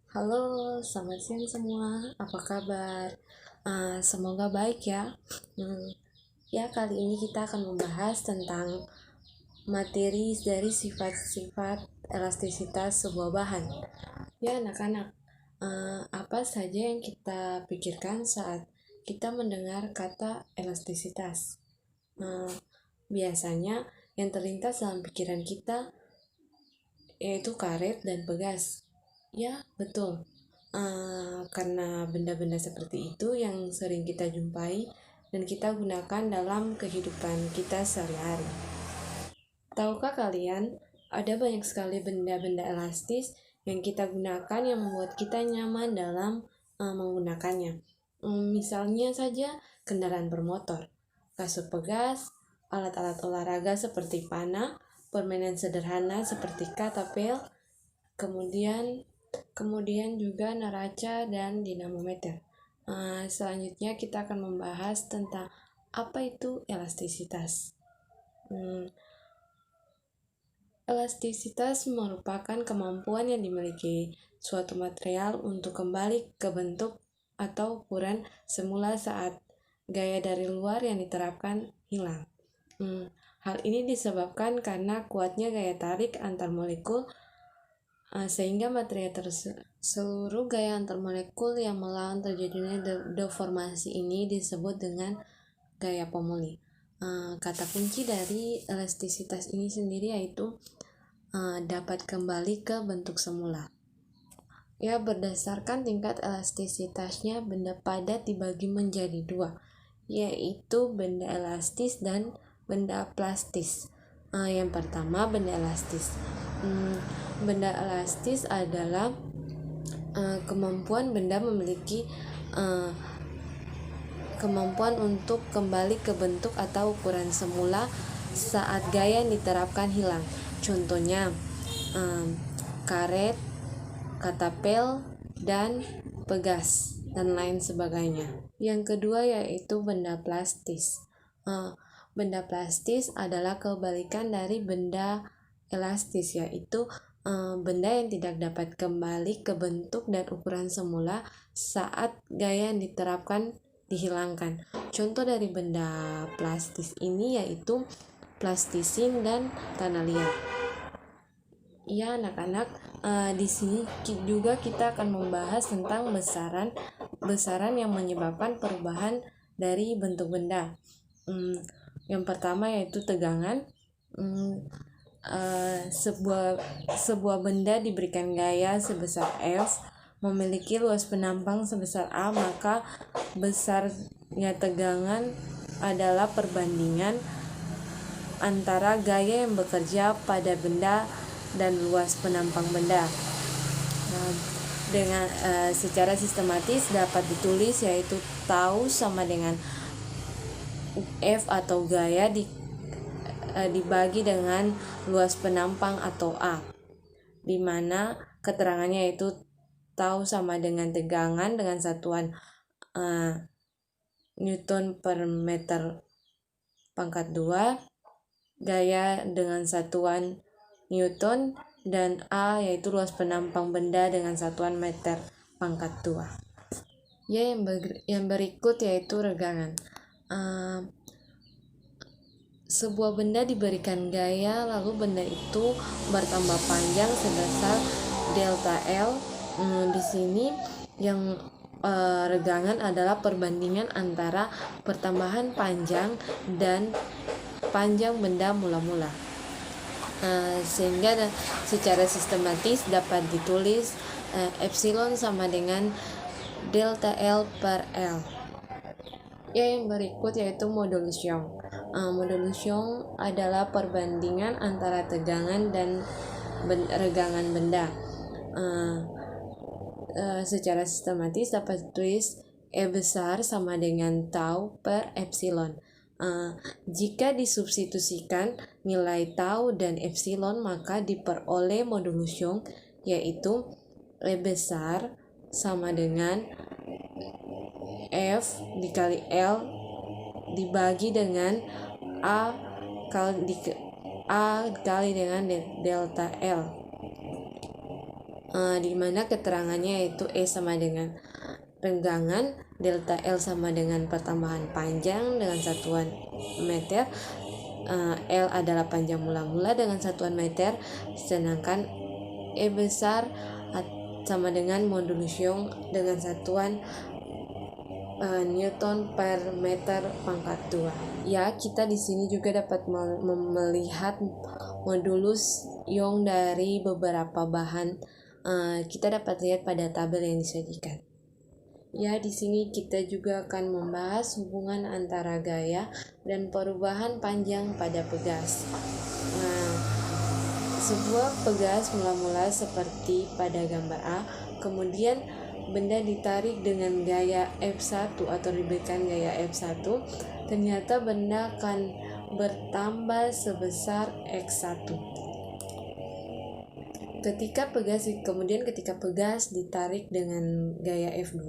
Halo, selamat siang semua. Apa kabar? Semoga baik ya. Ya, kali ini kita akan membahas tentang materi dari sifat-sifat elastisitas sebuah bahan. Ya, anak-anak, apa saja yang kita pikirkan saat kita mendengar kata elastisitas? Biasanya yang terlintas dalam pikiran kita yaitu karet dan pegas. Ya, betul. Karena benda-benda seperti itu yang sering kita jumpai dan kita gunakan dalam kehidupan kita sehari-hari. Tahukah kalian, ada banyak sekali benda-benda elastis yang kita gunakan yang membuat kita nyaman dalam menggunakannya. Misalnya saja kendaraan bermotor, kasur pegas, alat-alat olahraga seperti panah, permainan sederhana seperti katapel, kemudian juga neraca dan dinamometer. Selanjutnya kita akan membahas tentang apa itu elastisitas. Elastisitas merupakan kemampuan yang dimiliki suatu material untuk kembali ke bentuk atau ukuran semula saat gaya dari luar yang diterapkan hilang. Hal ini disebabkan karena kuatnya gaya tarik antar molekul sehingga material seluruh gaya antar molekul yang melawan terjadinya deformasi ini disebut dengan gaya pemulih. Kata kunci dari elastisitas ini sendiri yaitu dapat kembali ke bentuk semula. Ya, berdasarkan tingkat elastisitasnya, benda padat dibagi menjadi dua, yaitu benda elastis dan benda plastis. Yang pertama, benda elastis. Benda elastis adalah kemampuan benda memiliki kemampuan untuk kembali ke bentuk atau ukuran semula saat gaya yang diterapkan hilang. Contohnya, karet, katapel, dan pegas, dan lain sebagainya. Yang kedua yaitu benda plastis. Benda plastis adalah kebalikan dari benda elastis, yaitu benda yang tidak dapat kembali ke bentuk dan ukuran semula saat gaya yang diterapkan dihilangkan. Contoh dari benda plastis ini yaitu plastisin dan tanah liat. Ya, anak-anak, di sini juga kita akan membahas tentang besaran yang menyebabkan perubahan dari bentuk benda. Yang pertama yaitu tegangan. Sebuah benda diberikan gaya sebesar F, memiliki luas penampang sebesar A, maka besarnya tegangan adalah perbandingan antara gaya yang bekerja pada benda dan luas penampang benda. Dengan secara sistematis dapat ditulis yaitu tau sama dengan F atau gaya dibagi dengan luas penampang atau A, di mana keterangannya yaitu tau sama dengan tegangan dengan satuan Newton per meter pangkat 2, gaya dengan satuan Newton, dan A yaitu luas penampang benda dengan satuan meter pangkat 2. Ya, yang berikut yaitu regangan. Sebuah benda diberikan gaya, lalu benda itu bertambah panjang sebesar delta L. Di sini yang regangan adalah perbandingan antara pertambahan panjang dan panjang benda mula-mula. Sehingga secara sistematis dapat ditulis epsilon sama dengan delta L per L. Ya, yang berikut yaitu modulus Young. Modulus Young adalah perbandingan antara tegangan dan regangan benda. Secara sistematis dapat ditulis E besar sama dengan tau per epsilon. Jika disubstitusikan nilai tau dan epsilon, maka diperoleh modulus Young, yaitu E besar sama dengan F dikali L dibagi dengan A kali dengan delta L. di mana keterangannya yaitu E sama dengan renggangan, delta L sama dengan pertambahan panjang dengan satuan meter, L adalah panjang mula-mula dengan satuan meter, sedangkan E besar sama dengan modulus Young dengan satuan Newton per meter pangkat 2. Ya, kita di sini juga dapat melihat modulus Young dari beberapa bahan. Kita dapat lihat pada tabel yang disajikan. Ya, di sini kita juga akan membahas hubungan antara gaya dan perubahan panjang pada pegas. Sebuah pegas mula-mula seperti pada gambar A, kemudian benda ditarik dengan gaya F1 atau diberikan gaya F1, ternyata benda akan bertambah sebesar X1. Ketika pegas ditarik dengan gaya F2,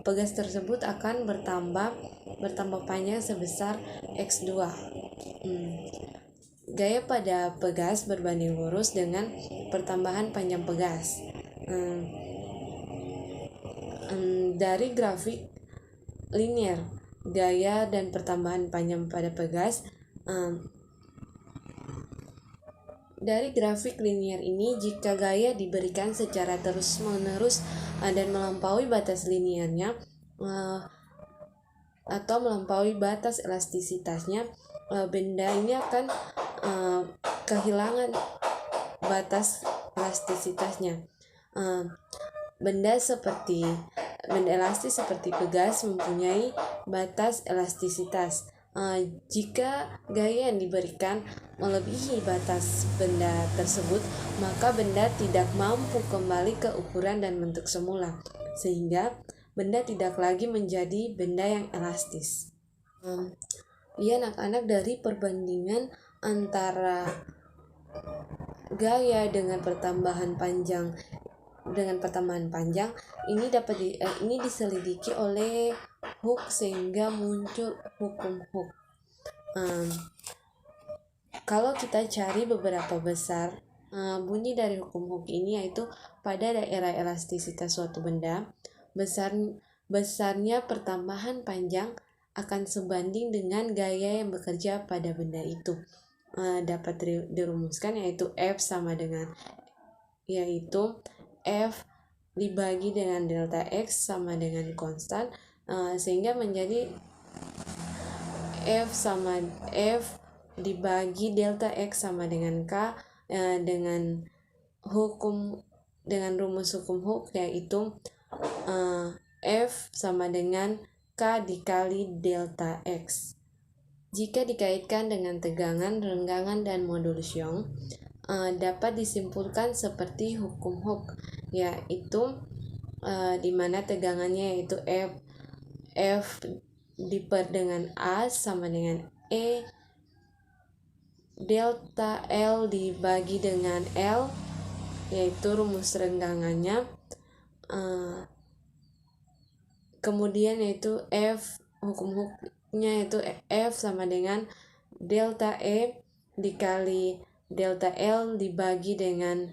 pegas tersebut akan bertambah panjang sebesar X2. Gaya pada pegas berbanding lurus dengan pertambahan panjang pegas. Dari grafik linear gaya dan pertambahan panjang pada pegas, dari grafik linear ini, jika gaya diberikan secara terus-menerus dan melampaui batas linearnya atau melampaui batas elastisitasnya, benda ini akan kehilangan batas elastisitasnya. Benda elastis seperti pegas mempunyai batas elastisitas. Jika gaya yang diberikan melebihi batas benda tersebut, maka benda tidak mampu kembali ke ukuran dan bentuk semula, sehingga benda tidak lagi menjadi benda yang elastis. Anak-anak, dari perbandingan antara gaya dengan pertambahan panjang ini diselidiki oleh Hooke sehingga muncul hukum Hooke. Kalau kita cari beberapa besar, bunyi dari hukum Hooke ini yaitu pada daerah elastisitas suatu benda, besarnya pertambahan panjang akan sebanding dengan gaya yang bekerja pada benda itu. Dapat dirumuskan yaitu F sama dengan F dibagi dengan delta X sama dengan konstan, sehingga menjadi F dibagi delta X sama dengan K, dengan rumus hukum Hooke yaitu F sama dengan K dikali delta X. Jika dikaitkan dengan tegangan, renggangan, dan modulus Young, dapat disimpulkan seperti hukum Hooke, yaitu di mana tegangannya yaitu F diper dengan A sama dengan E delta L dibagi dengan L, yaitu rumus renggangannya. Kemudian yaitu hukum Hooke-nya yaitu F sama dengan delta E dikali delta L dibagi dengan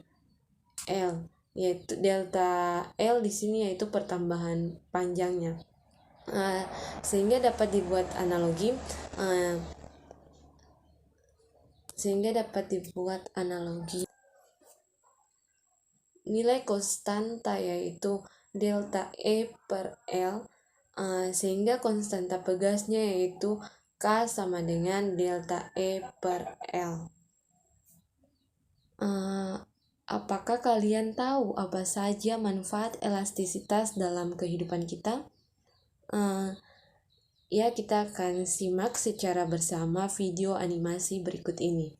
L, yaitu delta L di sini yaitu pertambahan panjangnya. Sehingga dapat dibuat analogi nilai konstanta yaitu delta E per L, sehingga konstanta pegasnya yaitu K sama dengan delta E per L. Apakah kalian tahu apa saja manfaat elastisitas dalam kehidupan kita? Kita akan simak secara bersama video animasi berikut ini.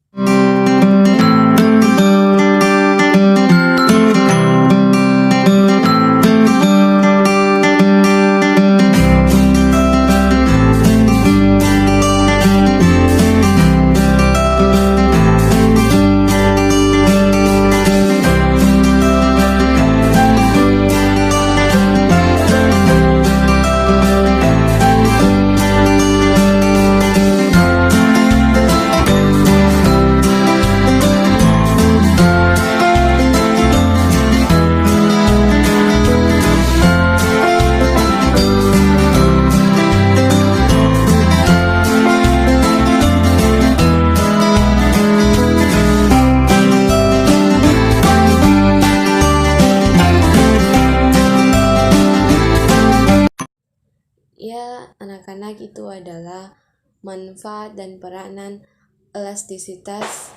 manfaat dan peranan elastisitas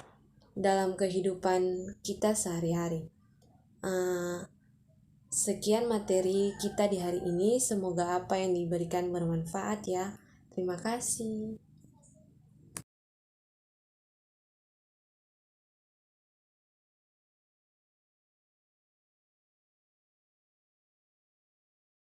dalam kehidupan kita sehari-hari. Sekian materi kita di hari ini. Semoga apa yang diberikan bermanfaat ya. Terima kasih.